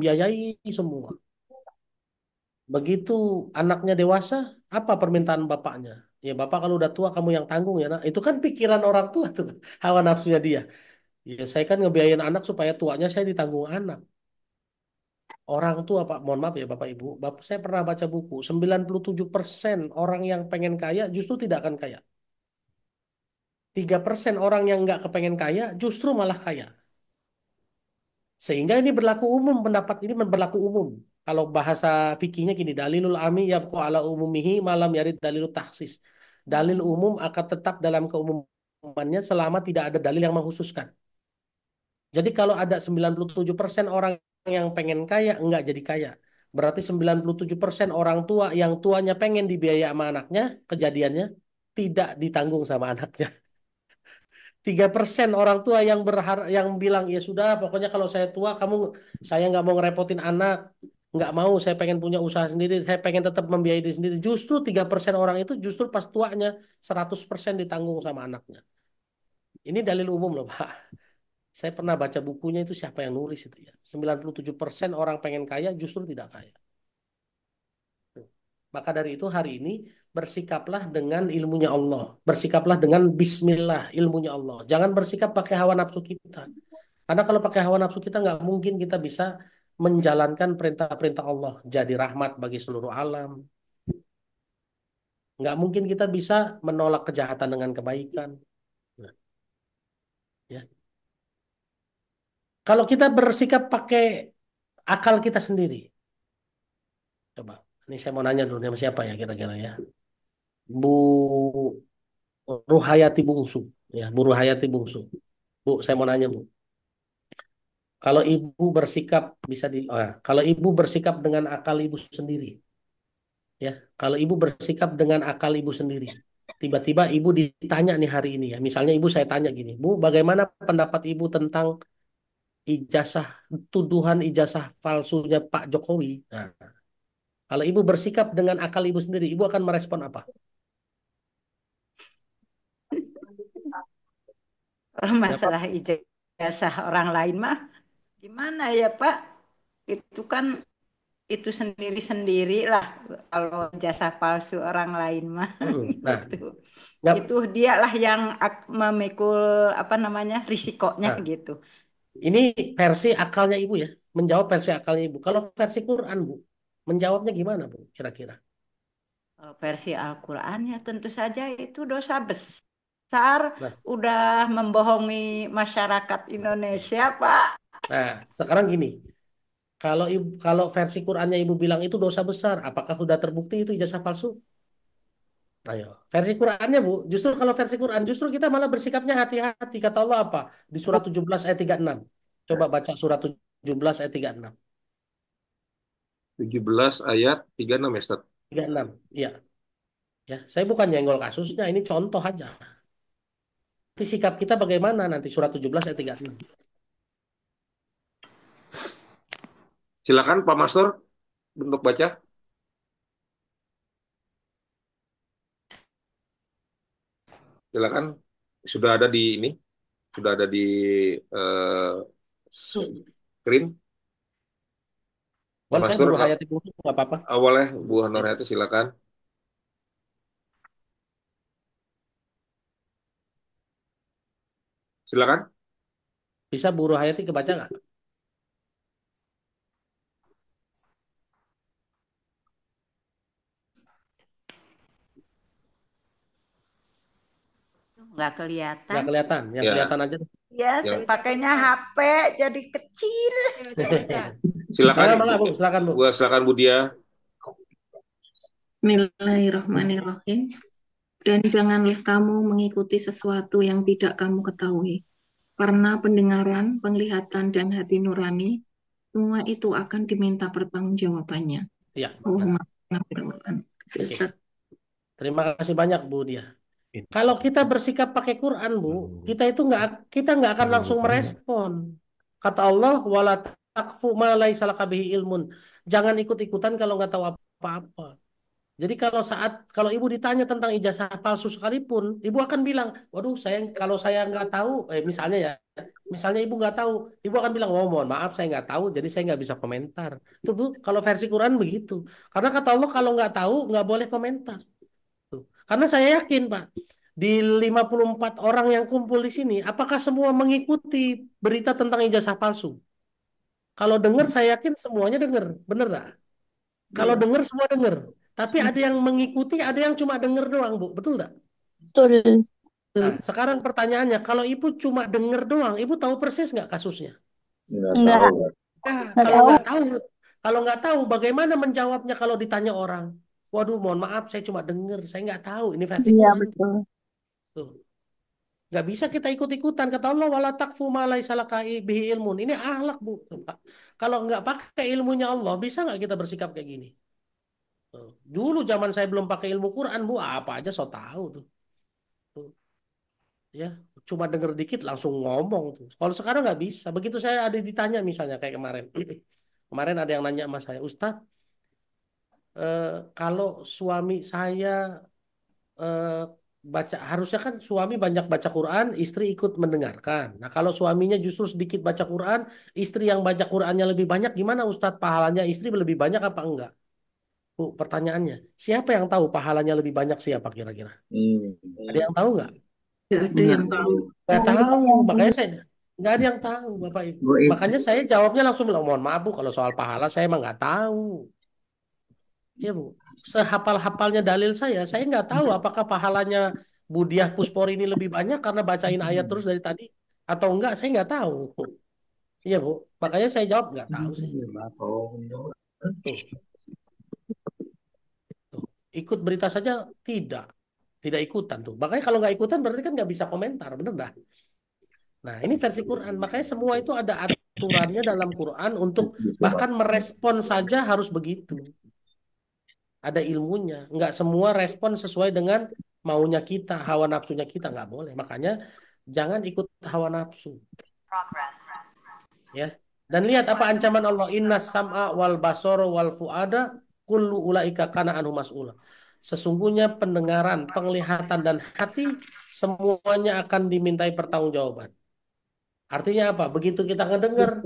biayai semua. Begitu anaknya dewasa, apa permintaan bapaknya? Ya bapak kalau udah tua kamu yang tanggung ya nak. Itu kan pikiran orang tua tuh, hawa nafsunya dia. Ya saya kan ngebiayain anak supaya tuanya saya ditanggung anak. Orang tua Pak, mohon maaf ya Bapak Ibu, Bapak saya pernah baca buku, 97% orang yang pengen kaya justru tidak akan kaya. 3% orang yang nggak kepengen kaya justru malah kaya. Sehingga ini berlaku umum, pendapat ini berlaku umum. Kalau bahasa fikihnya gini, dalilul ami yabqa ala umumihi malam yarid dalilul taksis. Dalil umum akan tetap dalam keumumannya selama tidak ada dalil yang mengkhususkan. Jadi kalau ada 97% orang yang pengen kaya, enggak jadi kaya. Berarti 97% orang tua yang tuanya pengen dibiayai sama anaknya, kejadiannya tidak ditanggung sama anaknya. 3% orang tua yang berharap yang bilang ya sudah pokoknya kalau saya tua kamu saya nggak mau ngerepotin anak nggak mau saya pengen punya usaha sendiri saya pengen tetap membiayai diri sendiri justru 3% orang itu justru pas tuanya 100% ditanggung sama anaknya ini dalil umum loh Pak saya pernah baca bukunya itu siapa yang nulis itu ya 97% orang pengen kaya justru tidak kaya maka dari itu hari ini bersikaplah dengan ilmunya Allah bersikaplah dengan Bismillah ilmunya Allah jangan bersikap pakai hawa nafsu kita. Karena kalau pakai hawa nafsu kita nggak mungkin kita bisa menjalankan perintah-perintah Allah. Jadi rahmat bagi seluruh alam. Nggak mungkin kita bisa menolak kejahatan dengan kebaikan. Nah, ya. Kalau kita bersikap pakai akal kita sendiri. Coba, ini saya mau nanya dulu sama siapa ya kira-kira ya. Bu Ruhayati Bungsu. Ya, Bu Ruhayati Bungsu. Bu, saya mau nanya Bu. Kalau ibu bersikap bisa kalau ibu bersikap dengan akal ibu sendiri, ya kalau ibu bersikap dengan akal ibu sendiri tiba-tiba ibu ditanya nih hari ini ya misalnya ibu saya tanya gini Bu bagaimana pendapat ibu tentang ijazah tuduhan ijazah palsunya Pak Jokowi nah kalau ibu bersikap dengan akal ibu sendiri ibu akan merespon apa. Kalau Ya Pak. masalah ijazah orang lain mah gimana ya Pak? Itu kan itu sendiri-sendiri lah kalau jasa palsu orang lain mah Nah gitu. Itu nggak dialah yang memikul apa namanya risikonya nah gitu. ini versi akalnya ibu ya menjawab versi akalnya ibu kalau versi Quran Bu menjawabnya gimana Bu kira-kira. Kalau versi Al-Quran ya tentu saja itu dosa besar Nah, udah membohongi masyarakat Indonesia Pak. nah sekarang gini kalau versi Qurannya ibu bilang itu dosa besar, apakah sudah terbukti itu ijazah palsu? Ayo, versi Qurannya Bu, justru kalau versi Quran justru kita malah bersikapnya hati-hati. Kata Allah apa? Di surat 17 ayat 36. Coba baca surat 17 ayat 36. 17 ayat 36 ya, Ustaz. 36. Iya, ya. Saya bukan nyenggol kasusnya, ini contoh aja. Nanti sikap kita bagaimana nanti surat 17 ayat 36. Silakan Pak Mastur untuk baca. Silakan. Sudah ada di ini, sudah ada di eh, screen. Pak Boleh Mastur, buruh hayati buruh nggak apa-apa. awalnya Bu Ya. Hanurhati silakan. Silakan. Bisa buruh hayati kebaca nggak? Nggak kelihatan. Nggak kelihatan, yang Ya, kelihatan aja. Ya, ya. pakainya HP jadi kecil. Silakan Mangga, mangga, Bu. Silakan, Bu. silakan Bu Dia. Bismillahirrahmanirrahim. Dan janganlah kamu mengikuti sesuatu yang tidak kamu ketahui. Karena pendengaran, penglihatan, dan hati nurani, semua itu akan diminta pertanggungjawabannya. Iya, benar. Allahumma firman. Oke. Terima kasih banyak, Bu Dia. Kalau kita bersikap pakai Quran, Bu, kita nggak akan langsung merespon. Kata Allah, wala takfu ma laisa laka bihi ilmun. Jangan ikut-ikutan kalau nggak tahu apa-apa. Jadi kalau ibu ditanya tentang ijazah palsu sekalipun, ibu akan bilang, waduh kalau saya nggak tahu, misalnya ya, misalnya ibu nggak tahu, ibu akan bilang, oh mohon maaf saya nggak tahu, jadi saya nggak bisa komentar. Itu bu, kalau versi Quran begitu. Karena kata Allah kalau nggak tahu nggak boleh komentar. Tuh. Karena saya yakin Pak, di 54 orang yang kumpul di sini, apakah semua mengikuti berita tentang ijazah palsu? Kalau dengar, saya yakin semuanya dengar, bener nggak? Kalau Iya. dengar semua dengar. Tapi ada yang mengikuti, ada yang cuma dengar doang, Bu. Betul nggak? Betul. Nah, Betul. sekarang pertanyaannya, kalau ibu cuma dengar doang, ibu tahu persis nggak kasusnya? Nggak Enggak, tahu. Nah, enggak kalau tahu. nggak tahu, bagaimana menjawabnya kalau ditanya orang? Waduh, mohon maaf, saya cuma dengar, saya nggak tahu. Ini versi Iya, Quran. betul. Tuh. Nggak bisa kita ikut-ikutan. Kata Allah, wala takfu ma laisa laka bihi ilmun. Ini akhlak, Bu. Kalau nggak pakai ilmunya Allah, bisa nggak kita bersikap kayak gini? Tuh. Dulu zaman saya belum pakai ilmu Quran, Bu, apa aja so tahu tuh. Tuh. Ya, cuma denger dikit langsung ngomong tuh. Kalau sekarang nggak bisa. Begitu saya ada ditanya misalnya kayak kemarin. Kemarin ada yang nanya sama saya, Ustadz, eh, kalau suami saya eh, harusnya kan suami banyak baca Quran, istri ikut mendengarkan. Nah, kalau suaminya justru sedikit baca Quran, istri yang baca Qurannya lebih banyak, gimana Ustadz? Pahalanya istri lebih banyak apa enggak? Bu, pertanyaannya, siapa yang tahu pahalanya lebih banyak siapa kira-kira? Ada yang tahu nggak? Enggak ada yang tahu. Nggak tahu, makanya saya nggak ada yang tahu, Bapak Ibu. Goib. Makanya saya jawabnya langsung bilang, mohon maaf Bu, kalau soal pahala saya emang nggak tahu. Ya Bu, sehafal-hafalnya dalil saya nggak tahu apakah pahalanya Budiah Puspori ini lebih banyak karena bacain ayat terus dari tadi atau enggak, saya nggak tahu. Iya Bu, makanya saya jawab nggak tahu sih. Tuh, tuh. Ikut berita saja tidak, tidak ikutan tuh. Makanya kalau nggak ikutan berarti kan nggak bisa komentar, bener dah. Nah, ini versi Quran. Makanya semua itu ada aturannya dalam Quran untuk bahkan merespon saja harus begitu. Ada ilmunya. Nggak semua respon sesuai dengan maunya kita, hawa nafsunya kita. Nggak boleh. Makanya jangan ikut hawa nafsu. Ya. Dan lihat apa ancaman Allah. Inna sam'a wal basoro wal fuada kullu ulaika kana anhu mas'ula. Sesungguhnya pendengaran, penglihatan, dan hati semuanya akan dimintai pertanggungjawaban. Artinya apa? Begitu kita ngedengar,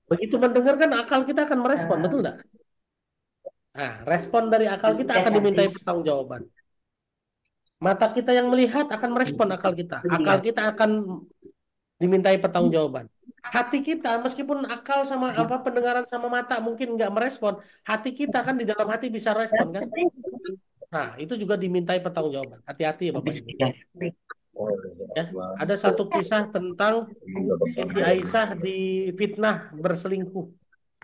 begitu mendengar kan akal kita akan merespon, betul nggak? Nah, respon dari akal kita akan dimintai pertanggungjawaban. Mata kita yang melihat akan merespon akal kita. Akal kita akan dimintai pertanggungjawaban. Hati kita, meskipun akal sama apa pendengaran sama mata mungkin nggak merespon, hati kita kan di dalam hati bisa respon kan? Nah, itu juga dimintai pertanggungjawaban. Hati-hati ya Bapak Ibu. Ya, ada satu kisah tentang Siti Aisyah difitnah berselingkuh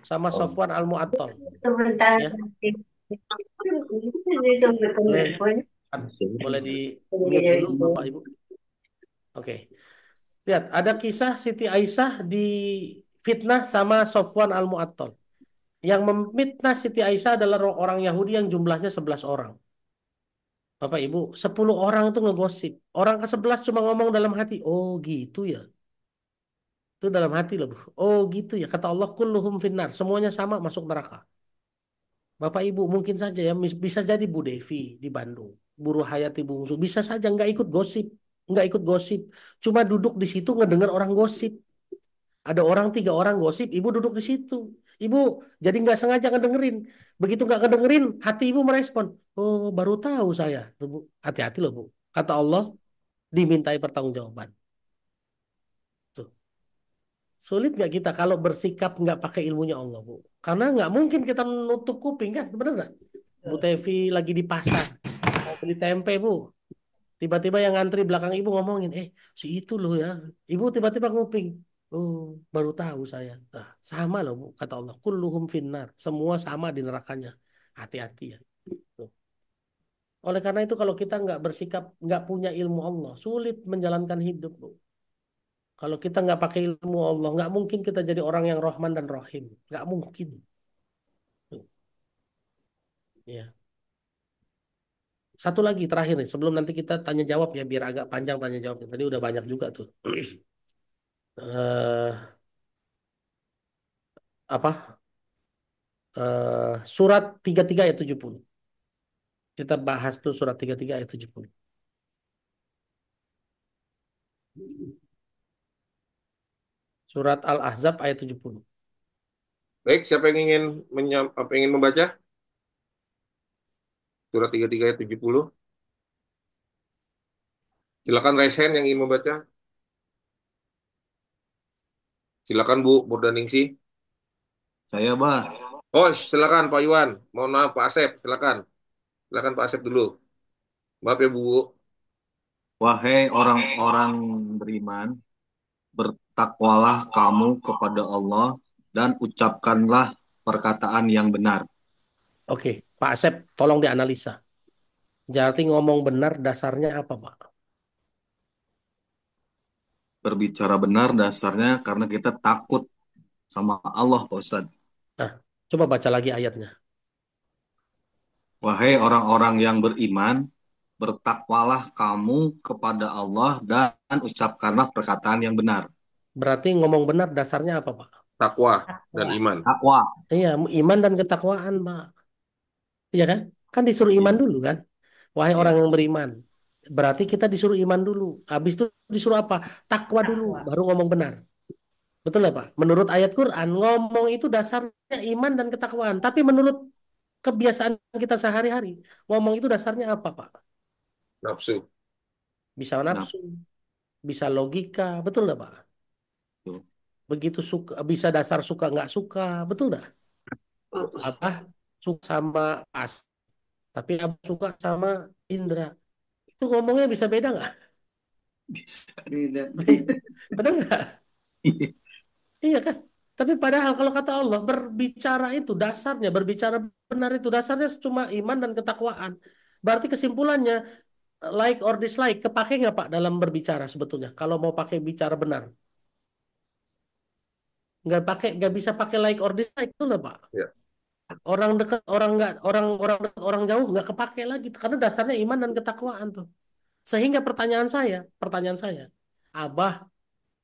sama Sofwan Al-Mu'attal. Ya, boleh boleh di mute dulu Bapak Ibu. Oke. Lihat, ada kisah Siti Aisyah difitnah sama Sofwan Al-Mu'attal. Yang memfitnah Siti Aisyah adalah orang Yahudi yang jumlahnya 11 orang. Bapak Ibu, 10 orang tuh ngegosip. Orang ke-11 cuma ngomong dalam hati, oh gitu ya. Itu dalam hati loh, Bu. Oh gitu ya. Kata Allah, kulluhum finnar. Semuanya sama masuk neraka. Bapak Ibu mungkin saja ya bisa jadi Bu Devi di Bandung, Bu Hayati Bungsu bisa saja nggak ikut gosip, cuma duduk di situ ngedengar orang gosip. Ada orang 3 orang gosip, ibu duduk di situ, ibu jadi nggak sengaja ngedengerin. Begitu nggak ngedengerin, hati ibu merespon, oh baru tahu saya. Tuh, Bu, hati-hati loh Bu. Kata Allah dimintai pertanggungjawaban. Tuh. Sulit nggak kita kalau bersikap nggak pakai ilmunya Allah Bu? Karena nggak mungkin kita nutup kuping kan, bener nggak? Bu Tevi lagi di pasar, mau beli tempe Bu. Tiba-tiba yang ngantri belakang ibu ngomongin, si itu loh ya. Ibu tiba-tiba nguping. Oh, baru tahu saya. Nah, sama loh Bu, kata Allah. Kulluhum finnar. Semua sama di nerakanya. Hati-hati ya. Tuh. Oleh karena itu kalau kita nggak bersikap, nggak punya ilmu Allah, sulit menjalankan hidup Bu. Kalau kita nggak pakai ilmu Allah, nggak mungkin kita jadi orang yang Rahman dan Rahim. Nggak mungkin. Tuh. Ya. Satu lagi terakhir nih, sebelum nanti kita tanya jawab ya, biar agak panjang tanya jawabnya. Tadi udah banyak juga tuh. eh apa surat 33 ayat 70. Kita bahas tuh surat 33 ayat 70. Surat Al-Ahzab ayat 70. Baik, siapa yang ingin ingin membaca surat 33 ayat 70? Silakan Resen yang ingin membaca. Silakan Bu Burdaningsih. Saya, Bah. Oh, silakan Pak Iwan. Mohon maaf Pak Asep, silakan. Silakan Pak Asep dulu. Maaf ya Bu. Wahai orang-orang beriman, bertakwalah kamu kepada Allah dan ucapkanlah perkataan yang benar. Oke, Pak Asep, tolong dianalisa. Jadi ngomong benar dasarnya apa, Pak? Berbicara benar dasarnya karena kita takut sama Allah, Pak Ustadz. Nah, coba baca lagi ayatnya. Wahai orang-orang yang beriman, bertakwalah kamu kepada Allah dan ucapkanlah perkataan yang benar. Berarti ngomong benar dasarnya apa, Pak? Takwa dan iman. Takwa. Iya, iman dan ketakwaan, Pak. Iya kan? Kan disuruh iman Iya, dulu kan? Wahai orang iya. yang beriman. Berarti kita disuruh iman dulu. Habis itu disuruh apa? Takwa dulu, baru ngomong benar. Betul ya, Pak? Menurut ayat Quran, ngomong itu dasarnya iman dan ketakwaan. Tapi menurut kebiasaan kita sehari-hari, ngomong itu dasarnya apa, Pak? Nafsu. Bisa Nah, nafsu, bisa logika, betul nggak, Pak? tuh. Begitu suka, bisa dasar suka nggak suka, betul nggak? Abah suka sama As, tapi Abah suka sama Indra. Itu ngomongnya bisa beda nggak? Bisa. Benar nggak? Iya kan? Tapi padahal kalau kata Allah, berbicara itu dasarnya, berbicara benar itu dasarnya cuma iman dan ketakwaan. Berarti kesimpulannya, like or dislike, kepake nggak Pak dalam berbicara sebetulnya? Kalau mau pakai bicara benar. Nggak pakai, nggak bisa pakai like or dislike, itu lah Pak. Ya. Orang dekat, orang nggak, orang dekat, orang jauh nggak kepake lagi. Karena dasarnya iman dan ketakwaan tuh. Sehingga pertanyaan saya, Abah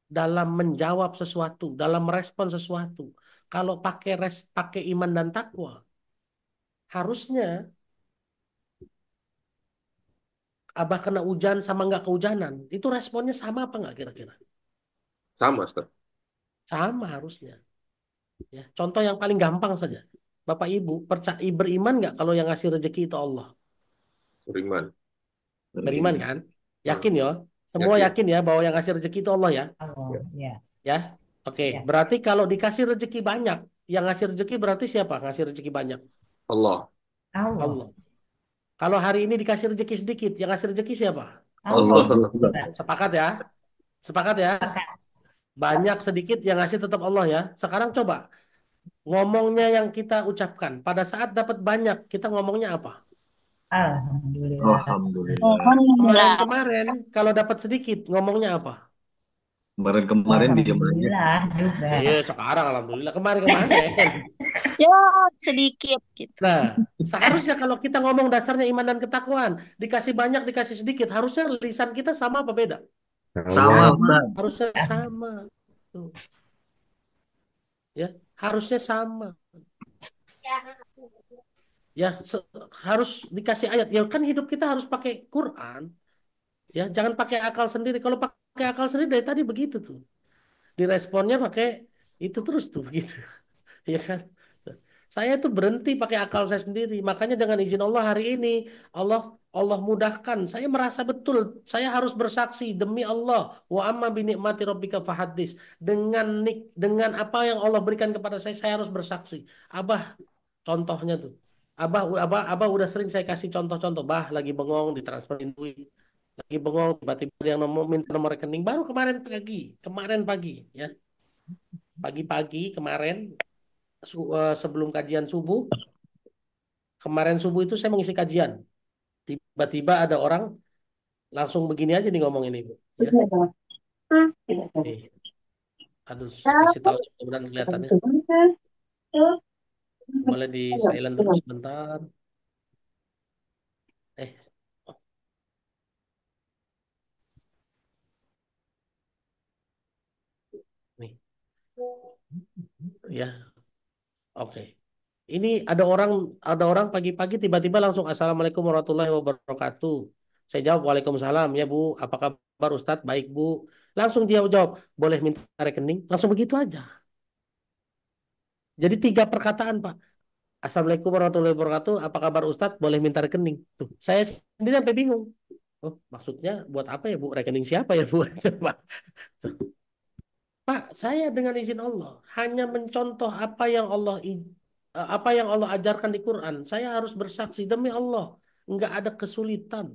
dalam menjawab sesuatu, dalam merespon sesuatu. Kalau pakai iman dan takwa, harusnya Abah kena hujan sama nggak kehujanan, itu responnya sama apa nggak kira-kira? Sama, Ustaz. Sama harusnya. Ya, contoh yang paling gampang saja. Bapak Ibu beriman nggak kalau yang ngasih rezeki itu Allah? Beriman. Beriman Beriman. kan? Hmm. Yakin ya? Semua Yakin. yakin ya bahwa yang ngasih rezeki itu Allah ya? Oh, Ya. ya. Ya, oke. Ya. Berarti kalau dikasih rezeki banyak, yang ngasih rezeki berarti siapa? Ngasih rezeki banyak? Allah. Allah. Allah. Kalau hari ini dikasih rezeki sedikit, yang ngasih rezeki siapa? Allah Allah Allah. juga. juga. Sepakat ya? Sepakat ya? Sepakat. Banyak sedikit yang ngasih tetap Allah ya. Sekarang coba ngomongnya yang kita ucapkan. Pada saat dapat banyak, kita ngomongnya apa? Alhamdulillah. Alhamdulillah. Kemarin-kemarin kalau dapat sedikit, ngomongnya apa? Kemarin-kemarin diam aja. Alhamdulillah juga. Iya, sekarang alhamdulillah. Kemarin-kemarin. Ya, sedikit gitu. Nah, seharusnya kalau kita ngomong dasarnya iman dan ketakwaan, dikasih banyak, dikasih sedikit, harusnya lisan kita sama apa beda? Sama, Sama. Ustaz. Harusnya sama. Tuh. Ya, harusnya sama. Ya, harus dikasih ayat. Ya kan hidup kita harus pakai Quran. Ya, jangan pakai akal sendiri. Kalau pakai akal sendiri dari tadi begitu tuh. Diresponnya pakai itu terus tuh begitu. Ya kan? Saya tuh berhenti pakai akal saya sendiri. Makanya dengan izin Allah hari ini Allah Allah mudahkan. Saya merasa betul saya harus bersaksi demi Allah wa amma bi ni'mati rabbika fahaddis. Dengan apa yang Allah berikan kepada saya harus bersaksi. Abah contohnya tuh. Abah udah sering saya kasih contoh-contoh. Bah lagi bengong ditransferin duit. Lagi bengong tiba-tiba dia minta nomor rekening baru kemarin pagi ya. Pagi-pagi kemarin sebelum kajian subuh, kemarin subuh itu saya mengisi kajian. Tiba-tiba ada orang langsung begini aja nih ngomong ini, Bu. Ya. Nih, aduh, kasih tahu mudah-mudahan kelihatannya. Boleh di silent dulu sebentar. Eh, nih, ya, oke. ini ada orang pagi-pagi tiba-tiba langsung Assalamualaikum warahmatullahi wabarakatuh. Saya jawab Waalaikumsalam ya Bu. Apa kabar Ustadz? Baik Bu. Langsung dia jawab, boleh minta rekening? Langsung begitu aja. Jadi 3 perkataan Pak. Assalamualaikum warahmatullahi wabarakatuh. Apa kabar Ustadz? Boleh minta rekening? Tuh, saya sendiri sampai bingung. Oh, maksudnya buat apa ya Bu? Rekening siapa ya Bu? Coba. Pak, saya dengan izin Allah hanya mencontoh apa yang Allah ajarkan di Quran. Saya harus bersaksi demi Allah, nggak ada kesulitan.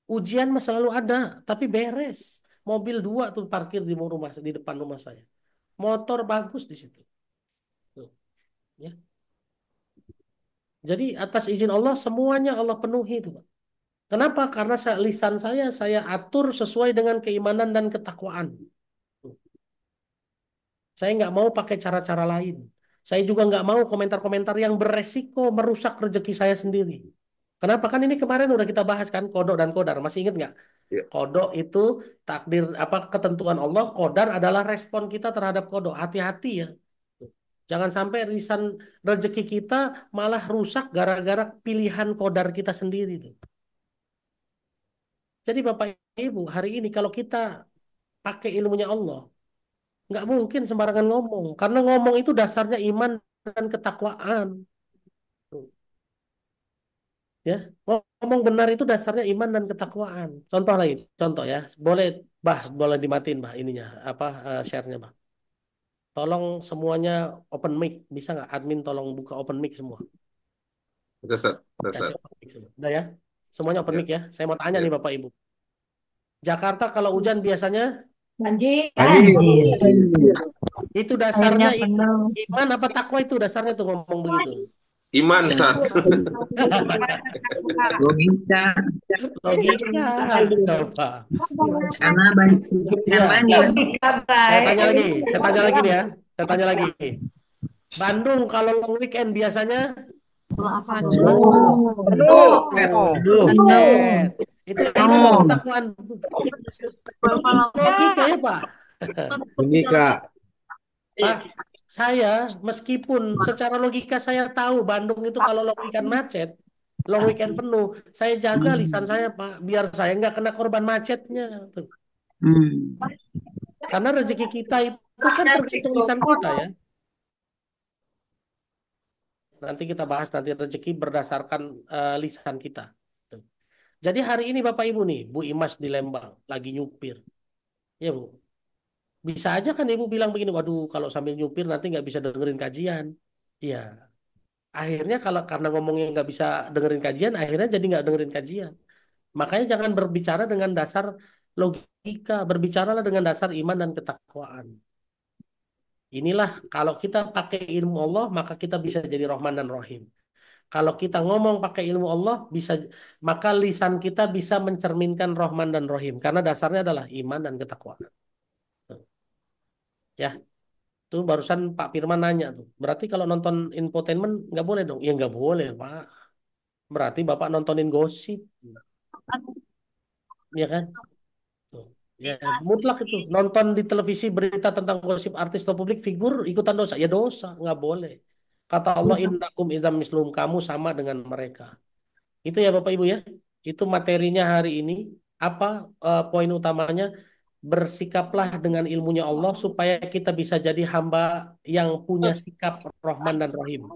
Ujian mah selalu ada, tapi beres. Mobil 2 tuh parkir di depan rumah saya. Motor bagus di situ. Tuh, ya. Jadi atas izin Allah semuanya Allah penuhi itu, Pak. Kenapa? Karena lisan saya atur sesuai dengan keimanan dan ketakwaan. Saya nggak mau pakai cara-cara lain. Saya juga nggak mau komentar-komentar yang beresiko merusak rezeki saya sendiri. Kenapa? Kan ini kemarin udah kita bahas kan kodok dan kodar. Masih ingat nggak? Ya. Kodok itu takdir apa ketentuan Allah. Kodar adalah respon kita terhadap kodok. Hati-hati ya. Jangan sampai lisan rezeki kita malah rusak gara-gara pilihan kodar kita sendiri tuh. Jadi Bapak Ibu hari ini kalau kita pakai ilmunya Allah, nggak mungkin sembarangan ngomong. Karena ngomong itu dasarnya iman dan ketakwaan. Ya, ngomong benar itu dasarnya iman dan ketakwaan. Contoh lagi, contoh ya. Boleh dimatiin, Bah, ininya, apa share-nya, Bah. Tolong semuanya open mic, bisa nggak admin tolong buka open mic semua? Itu Ustaz. Kasih open mic semua. Udah ya. Semuanya open Ya. mic ya. Saya mau tanya Ya. nih Bapak Ibu. Jakarta kalau hujan biasanya Banjir. itu dasarnya Airnya penuh. iman apa takwa itu dasarnya tuh ngomong begitu. Iman, Ustaz. Logika, Logika. Coba. karena banyak Iya. yang banjir. Saya tanya lagi nih ya. Saya tanya lagi. Bandung kalau long weekend biasanya macet. Itu iman atau ketakwaan? Logika ya Pak. Logika. Pak, saya meskipun secara logika saya tahu Bandung itu kalau long weekend macet, long weekend penuh, saya jaga lisan saya Pak, biar saya nggak kena korban macetnya. Tuh. Karena rezeki kita itu kan tergantung lisan kita ya. Nanti kita bahas nanti rezeki berdasarkan lisan kita. Tuh. Jadi hari ini Bapak Ibu nih, Bu Imas di Lembang lagi nyupir, ya Bu. Bisa aja kan Ibu bilang begini, waduh kalau sambil nyupir nanti nggak bisa dengerin kajian. Iya. Akhirnya karena ngomongnya nggak bisa dengerin kajian, akhirnya jadi nggak dengerin kajian. Makanya jangan berbicara dengan dasar logika, berbicaralah dengan dasar iman dan ketakwaan. Inilah kalau kita pakai ilmu Allah, maka kita bisa jadi Rahman dan Rahim. Kalau kita ngomong pakai ilmu Allah, maka lisan kita bisa mencerminkan Rahman dan Rahim. Karena dasarnya adalah iman dan ketakwaan. Ya, tuh barusan Pak Firman nanya tuh. Berarti kalau nonton infotainment nggak boleh dong? Ya nggak boleh, Pak. Berarti Bapak nontonin gosip. Ya kan? Tuh. Ya, mutlak itu. Nonton di televisi berita tentang gosip artis atau publik figur ikutan dosa. Ya dosa, nggak boleh. Kata Allah, innakum idzam mislum, kamu sama dengan mereka. Itu ya Bapak Ibu ya. Itu materinya hari ini. Apa poin utamanya? Bersikaplah dengan ilmunya Allah supaya kita bisa jadi hamba yang punya sikap Rahman dan Rahim.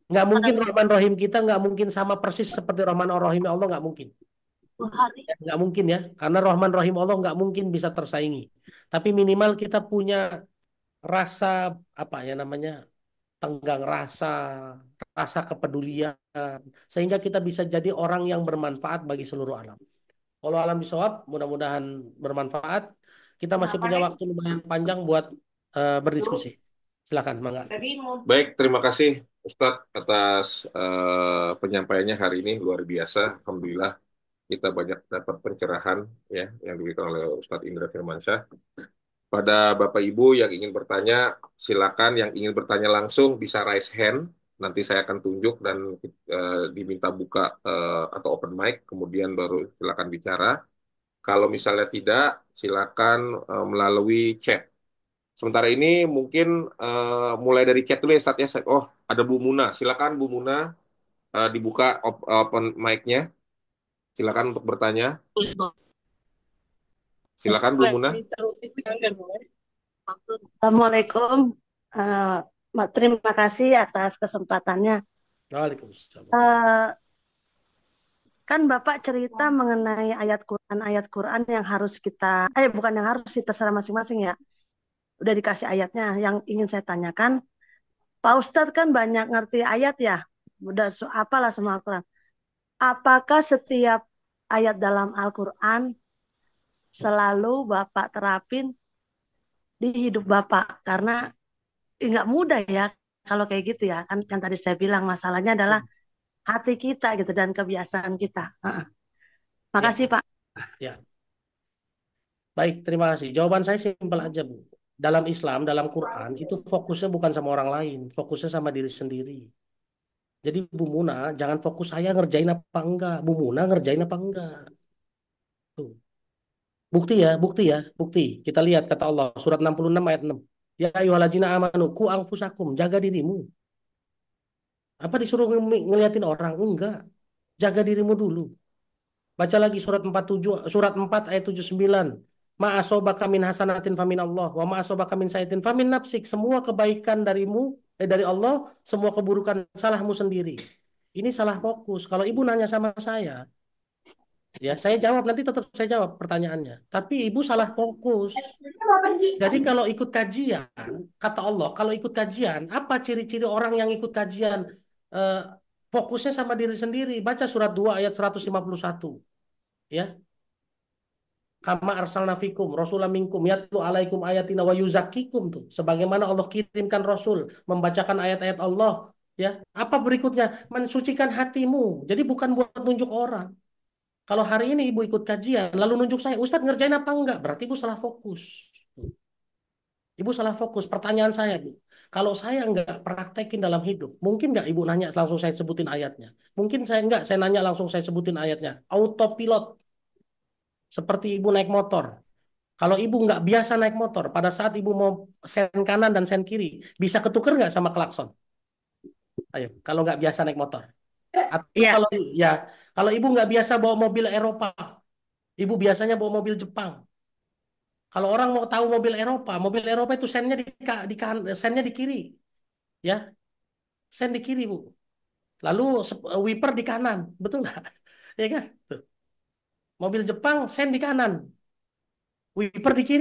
Nggak mungkin Rahman Rahim kita nggak mungkin sama persis seperti Rahman Rahim Allah, nggak mungkin. Nggak mungkin ya, karena Rahman Rahim Allah nggak mungkin bisa tersaingi. Tapi minimal kita punya rasa apa ya namanya tenggang rasa kepedulian, sehingga kita bisa jadi orang yang bermanfaat bagi seluruh alam. Kalau alam bisawab, mudah-mudahan bermanfaat. Kita masih punya waktu lumayan panjang buat berdiskusi. Silakan, Mangga. Baik, terima kasih Ustadz atas penyampaiannya hari ini luar biasa. Alhamdulillah kita banyak dapat pencerahan ya yang diberikan oleh Ustadz Indra Firmansyah. Pada Bapak Ibu yang ingin bertanya, silakan yang ingin bertanya langsung bisa raise hand. Nanti saya akan tunjuk dan diminta buka atau open mic, kemudian baru silakan bicara. Kalau misalnya tidak, silakan melalui chat. Sementara ini mungkin mulai dari chat dulu ya Ustaz ya. Oh, ada Bu Muna. Silakan Bu Muna, dibuka open mic-nya. Silakan untuk bertanya. Silakan Bu Muna. Assalamualaikum. Terima kasih atas kesempatannya. Waalaikumsalam. Kan Bapak cerita mengenai ayat Quran yang harus kita, bukan yang harus sih, terserah masing-masing ya. Udah dikasih ayatnya. Yang ingin saya tanyakan, Pak Ustadz kan banyak ngerti ayat ya. Udah apalah semua Al-Quran. Apakah setiap ayat dalam Al-Quran selalu Bapak terapin di hidup Bapak? Karena nggak mudah ya kalau kayak gitu ya. Kan yang tadi saya bilang masalahnya adalah hati kita gitu dan kebiasaan kita. Makasih Ya, Pak. ya. Baik, terima kasih. Jawaban saya simpel aja, Bu. Dalam Islam, dalam Quran, itu fokusnya bukan sama orang lain, fokusnya sama diri sendiri. Jadi Bu Muna, jangan fokus saya ngerjain apa enggak. Bu Muna ngerjain apa enggak. Tuh. Bukti ya, bukti ya, bukti. Kita lihat kata Allah, surat 66 ayat 6. Ya ayyuhallazina amanu, ku anfusakum, jaga dirimu. Apa disuruh ngeliatin orang? Enggak. Jaga dirimu dulu. Baca lagi surat 47, surat 4 ayat 79. Ma asobaka min hasanatin famin Allah wa ma asobaka min sayitin famin nafsik. Semua kebaikan dari Allah, semua keburukan salahmu sendiri. Ini salah fokus. Kalau ibu nanya sama saya, ya saya jawab, nanti tetap saya jawab pertanyaannya. Tapi ibu salah fokus. Jadi kalau ikut kajian, kata Allah, kalau ikut kajian, apa ciri-ciri orang yang ikut kajian eh, fokusnya sama diri sendiri? Baca surat 2 ayat 151. Ya, kama arsalna fikum rasulam minkum yatlu alaikum ayatina wa yuzakkikum, tuh sebagaimana Allah kirimkan rasul membacakan ayat-ayat Allah, ya. Apa berikutnya? Mensucikan hatimu. Jadi bukan buat nunjuk orang. Kalau hari ini ibu ikut kajian lalu nunjuk saya, Ustadz ngerjain apa enggak, berarti ibu salah fokus. Ibu salah fokus. Pertanyaan saya, Bu, kalau saya nggak praktekin dalam hidup, mungkin nggak ibu nanya langsung saya sebutin ayatnya? Mungkin saya nggak, saya nanya langsung saya sebutin ayatnya. Autopilot, seperti ibu naik motor. Kalau ibu nggak biasa naik motor, pada saat ibu mau sen kanan dan sen kiri, bisa ketuker nggak sama klakson? Ayo, kalau nggak biasa naik motor. Atau Iya. ya, kalau ibu nggak biasa bawa mobil Eropa, ibu biasanya bawa mobil Jepang. Kalau orang mau tahu mobil Eropa itu sennya di kiri, ya, sen di kiri, Bu. Lalu wiper di kanan, betul nggak? Ya kan? Tuh. Mobil Jepang sen di kanan, wiper di kiri.